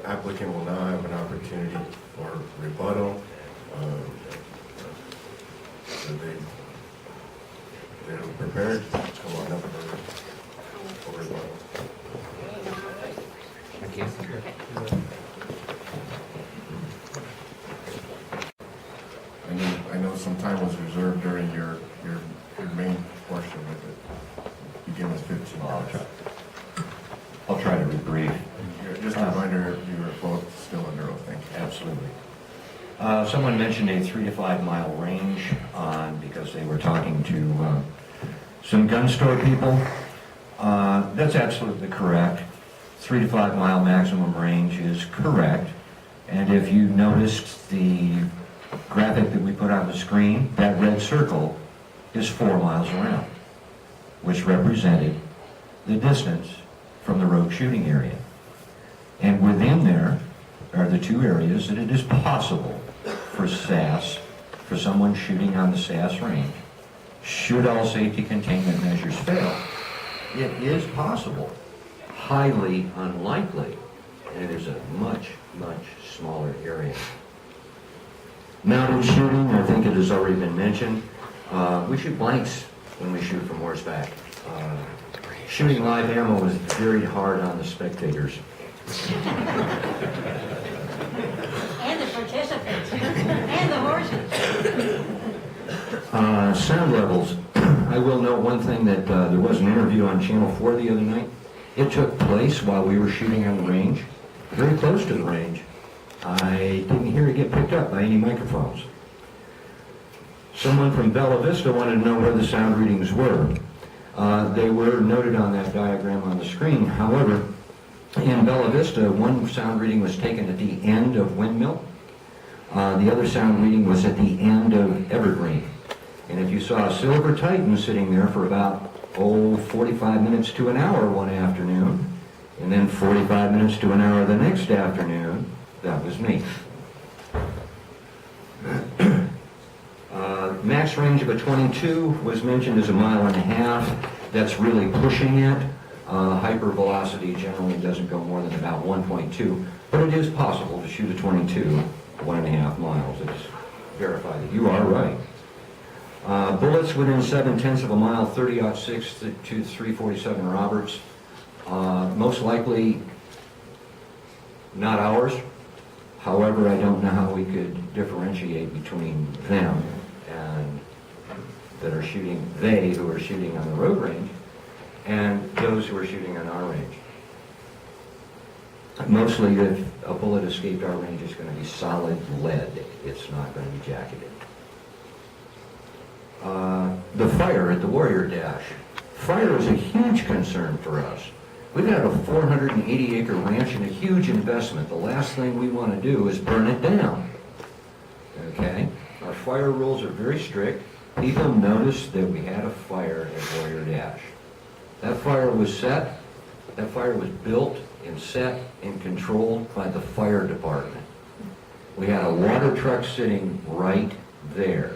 applicant will now have an opportunity for rebuttal. So they're prepared. Come on up for rebuttal. Thank you. I know some time was reserved during your main portion of it. You give us 15 minutes. I'll try to be brief. Just a reminder, you were both still under oath. Thank you. Absolutely. Someone mentioned a 3 to 5 mile range because they were talking to some gun store people. That's absolutely correct. 3 to 5 mile maximum range is correct. And if you noticed the graphic that we put on the screen, that red circle is 4 miles around, which represented the distance from the rogue shooting area. And within there are the two areas that it is possible for SASS, for someone shooting on the SASS range, should all safety containment measures fail. It is possible, highly unlikely, and it is a much, much smaller area. Mounted shooting, I think it has already been mentioned. We shoot blanks when we shoot from horseback. Shooting live ammo is very hard on the spectators. And the participants, and the horses. Sound levels. I will note one thing that there was an interview on Channel 4 the other night. It took place while we were shooting on the range, very close to the range. I didn't hear it get picked up by any microphones. Someone from Bella Vista wanted to know where the sound readings were. They were noted on that diagram on the screen. However, in Bella Vista, one sound reading was taken at the end of Windmill. The other sound reading was at the end of Evergreen. And if you saw a Silver Titan sitting there for about, 45 minutes to an hour one afternoon, and then 45 minutes to an hour the next afternoon, that was me. Max range of a 22 was mentioned as 1.5 miles. That's really pushing it. Hypervelocity generally doesn't go more than about 1.2, but it is possible to shoot a 22 1.5 miles. It's verified that you are right. Bullets within 0.7 of a mile, 30-06 to 347 Roberts. Most likely not ours. However, I don't know how we could differentiate between them and they who are shooting on the road range and those who are shooting on our range. Mostly if a bullet escaped our range, it's going to be solid lead. It's not going to be jacketed. The fire at the Warrior Dash. Fire is a huge concern for us. We've got a 480-acre ranch and a huge investment. The last thing we want to do is burn it down. Okay? Our fire rules are very strict. People noticed that we had a fire at Warrior Dash. That fire was set, that fire was built and set and controlled by the fire department. We had a water truck sitting right there.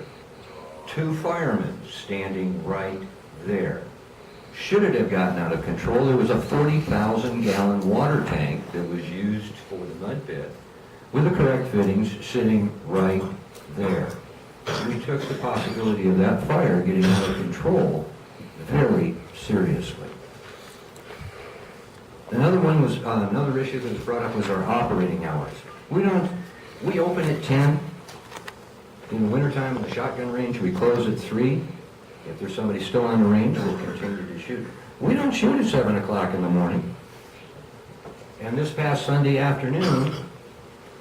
2 firemen standing right there. Should it have gotten out of control, there was a 40,000-gallon water tank that was used for the mud pit with the correct fittings sitting right there. We took the possibility of that fire getting out of control very seriously. Another issue that was brought up was our operating hours. We open at 10. In the wintertime at the shotgun range, we close at 3. If there's somebody still on the range, we'll continue to shoot. We don't shoot at 7 o'clock in the morning. And this past Sunday afternoon,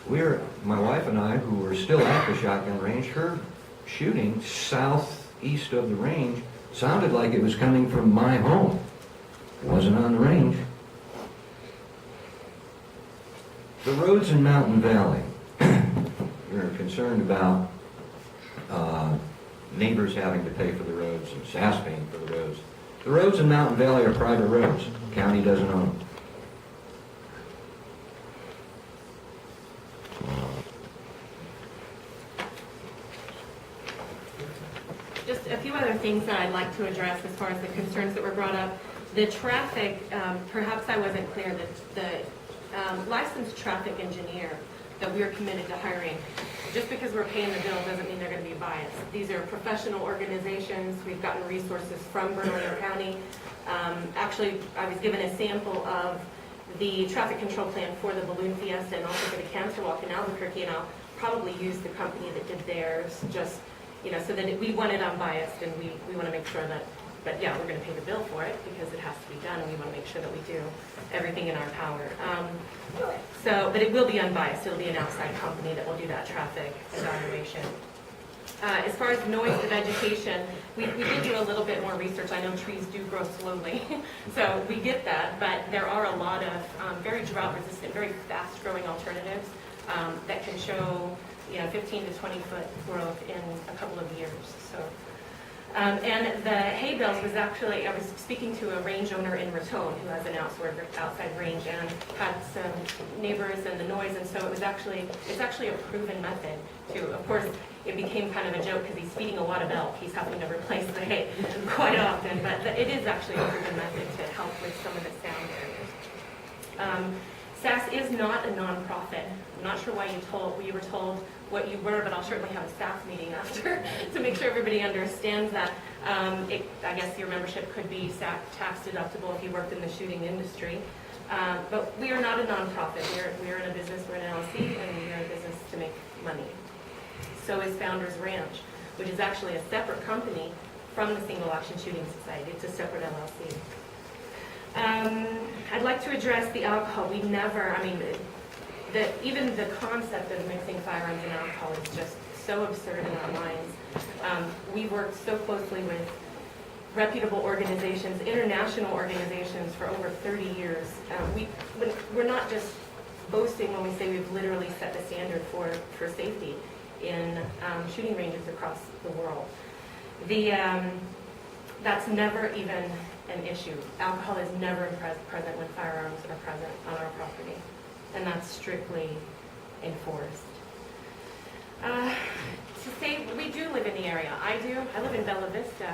my wife and I, who were still at the shotgun range, heard shooting southeast of the range. Sounded like it was coming from my home. It wasn't on the range. The roads in Mountain Valley. We're concerned about neighbors having to pay for the roads and SASS paying for the roads. The roads in Mountain Valley are private roads. The county doesn't own them. Just a few other things that I'd like to address as far as the concerns that were brought up. The traffic, perhaps I wasn't clear, that the licensed traffic engineer that we're committed to hiring. Just because we're paying the bill doesn't mean they're going to be biased. These are professional organizations. We've gotten resources from Bernalillo County. Actually, I was given a sample of the traffic control plan for the Balloon Fiesta and also for the Cancer Walk in Albuquerque, and I'll probably use the company that did theirs, just, so that we want it unbiased, and we want to make sure that, but yeah, we're going to pay the bill for it because it has to be done, and we want to make sure that we do everything in our power. But it will be unbiased. It'll be an outside company that will do that traffic evaluation. As far as noise and vegetation, we did do a little bit more research. I know trees do grow slowly, so we get that, but there are a lot of very drought-resistant, very fast-growing alternatives that can show 15 to 20-foot growth in a couple of years. So, and the hay bales was actually, I was speaking to a range owner in Raton who has an outside range and had some neighbors and the noise, and so it's actually a proven method to, of course, it became kind of a joke because he's feeding a lot of elk. He's having to replace the hay quite often, but it is actually a proven method to help with some of the sound barriers. SASS is not a nonprofit. I'm not sure why you were told what you were, but I'll certainly have a SASS meeting after to make sure everybody understands that. I guess your membership could be tax deductible if you worked in the shooting industry. But we are not a nonprofit. We're in a business, we're an LLC, and we're in a business to make money. So is Founders Ranch, which is actually a separate company from the Single Action Shooting Society. It's a separate LLC. I'd like to address the alcohol. We never, even the concept of mixing firearms and alcohol is just so absurd in our minds. We've worked so closely with reputable organizations, international organizations for over 30 years. We're not just boasting when we say we've literally set the standard for safety in shooting ranges across the world. That's never even an issue. Alcohol is never present when firearms are present on our property, and that's strictly enforced. To say we do live in the area. I live in Bella Vista.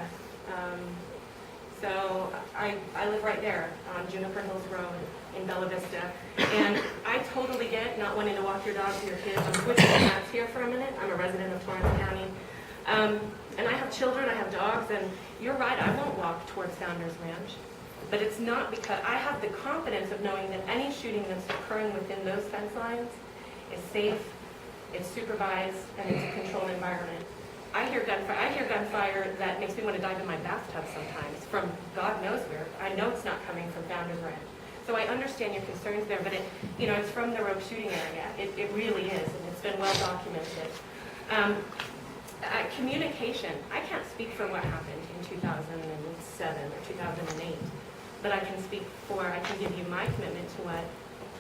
So I live right there on Juniper Hills Road in Bella Vista. And I totally get not wanting to walk your dogs or your kids. I'm switching hats here for a minute. I'm a resident of Torrance County. And I have children, I have dogs, and you're right, I won't walk towards Founders Ranch. But it's not because I have the confidence of knowing that any shooting that's occurring within those fence lines is safe, it's supervised, and it's a controlled environment. I hear gunfire that makes me want to dive in my bathtub sometimes from God knows where. I know it's not coming from Founders Ranch. So I understand your concerns there, but it's from the rogue shooting area. It really is, and it's been well documented. Communication. I can't speak for what happened in 2007 or 2008, but I can give you my commitment to what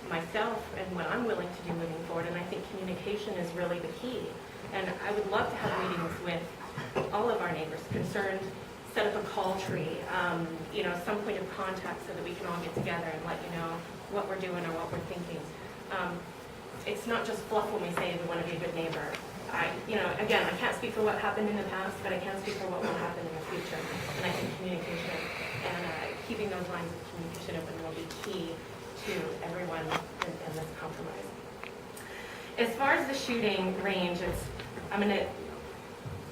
myself and what I'm willing to do moving forward, and I think communication is really the key. And I would love to have meetings with all of our neighbors concerned, set up a call tree, some point of contact so that we can all get together and let you know what we're doing or what we're thinking. It's not just fluff when we say we want to be a good neighbor. Again, I can't speak for what happened in the past, but I can speak for what will happen in the future. And I think communication and keeping those lines of communication open will be key to everyone in this compromise. As far as the shooting range, I'm going to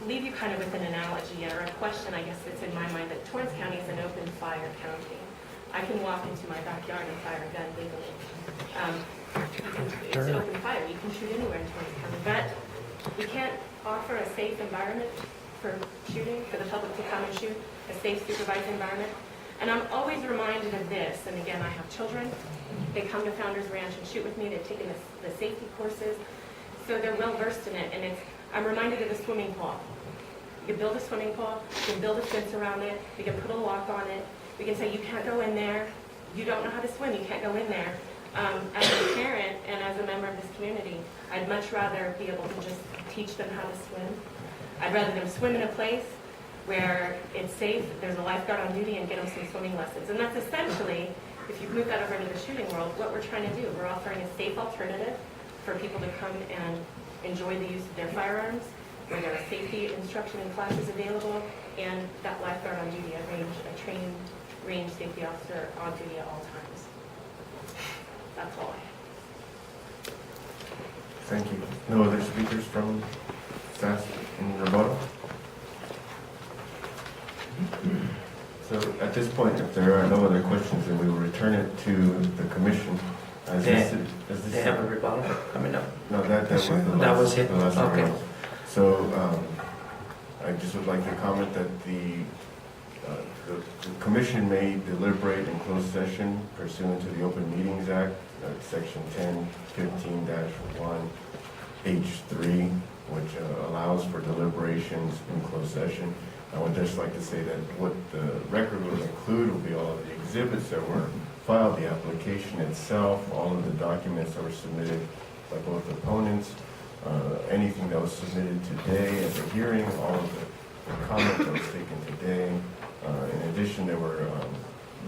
leave you kind of with an analogy or a question, I guess, that's in my mind, that Torrance County is an open fire county. I can walk into my backyard and fire a gun legally. It's an open fire. You can shoot anywhere in Torrance County, but we can't offer a safe environment for shooting, for the public to come and shoot, a safe, supervised environment. And I'm always reminded of this, and again, I have children. They come to Founders Ranch and shoot with me. They've taken the safety courses, so they're well versed in it. And I'm reminded of the swimming pool. You can build a swimming pool, you can build a fence around it, you can put a lock on it. We can say, you can't go in there. You don't know how to swim, you can't go in there. As a parent and as a member of this community, I'd much rather be able to just teach them how to swim. I'd rather them swim in a place where it's safe, there's a lifeguard on duty, and get them some swimming lessons. And that's essentially, if you move that over into the shooting world, what we're trying to do. We're offering a safe alternative for people to come and enjoy the use of their firearms, where there are safety instruction and classes available, and that lifeguard on duty, a trained range safety officer on duty at all times. That's all I have. Thank you. No other speakers from SASS in rebuttal? So at this point, if there are no other questions, then we will return it to the commission. As this, They have a rebuttal coming up. no, that was the last. That was it? the last Okay. round. So I just would like to comment that the commission may deliberate in closed session pursuant to the Open Meetings Act, Section 1015-1, H3, which allows for deliberations in closed session. I would just like to say that what the record will include will be all of the exhibits that were filed, the application itself, all of the documents that were submitted by both opponents, anything that was submitted today at the hearing, all of the comment that was taken today. In addition, there were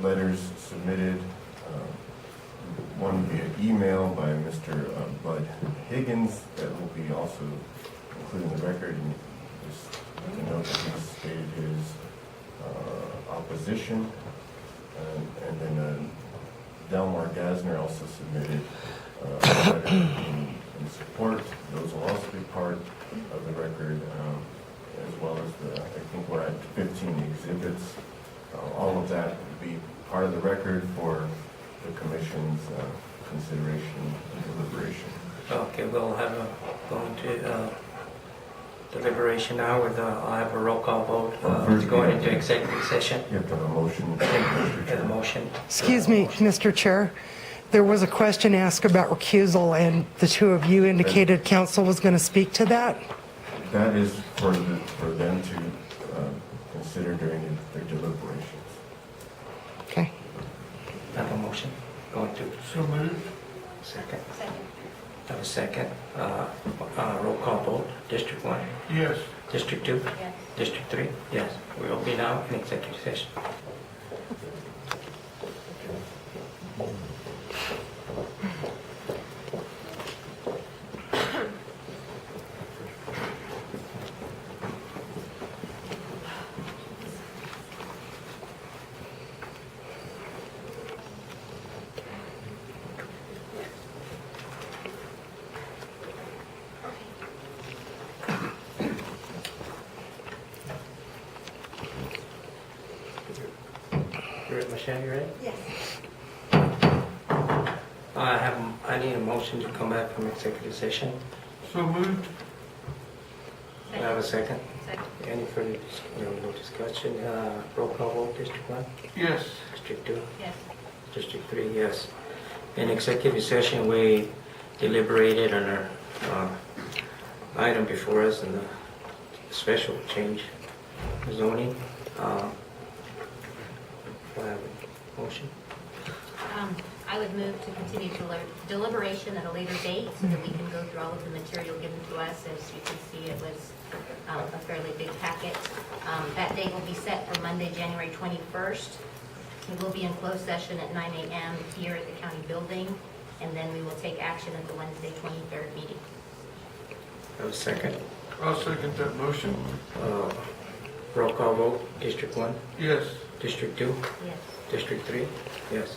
letters submitted, one via email by Mr. Bud Higgins that will be also included in the record. And just to note that he stated his opposition. And then Delmar Gasner also submitted a letter in support. Those will also be part of the record, as well as I think we're at 15 exhibits. All of that will be part of the record for the commission's consideration and deliberation. Okay, we'll have going to deliberation now with, I'll have a roll call vote, going into executive session. You have to have a motion. Have a motion. Excuse me, Mr. Chair. There was a question asked about recusal, and the two of you indicated council was going to speak to that. That is for them to consider during their deliberations. Okay. Have a motion. Going to. So moved. Second. Second. Have a second. Roll call vote. District 1. Yes. District 2. Yes. District 3. Yes. We will be now in executive session. Michelle, you ready? Yes. I need a motion to come back from executive session. So moved. Do I have a second? Second. Any further no discussion? Roll call vote. District 1. Yes. District 2. Yes. District 3, yes. In executive session, we deliberated on our item before us and the special change zoning. Do I have a motion? I would move to continue deliberation at a later date so that we can go through all of the material given to us. As you can see, it was a fairly big packet. That date will be set for Monday, January 21st. We will be in closed session at 9 a.m. here at the county building, and then we will take action at the Wednesday, 23rd meeting. Have a second? I'll second that motion. Roll call vote. District 1. Yes. District 2. Yes. District 3. Yes.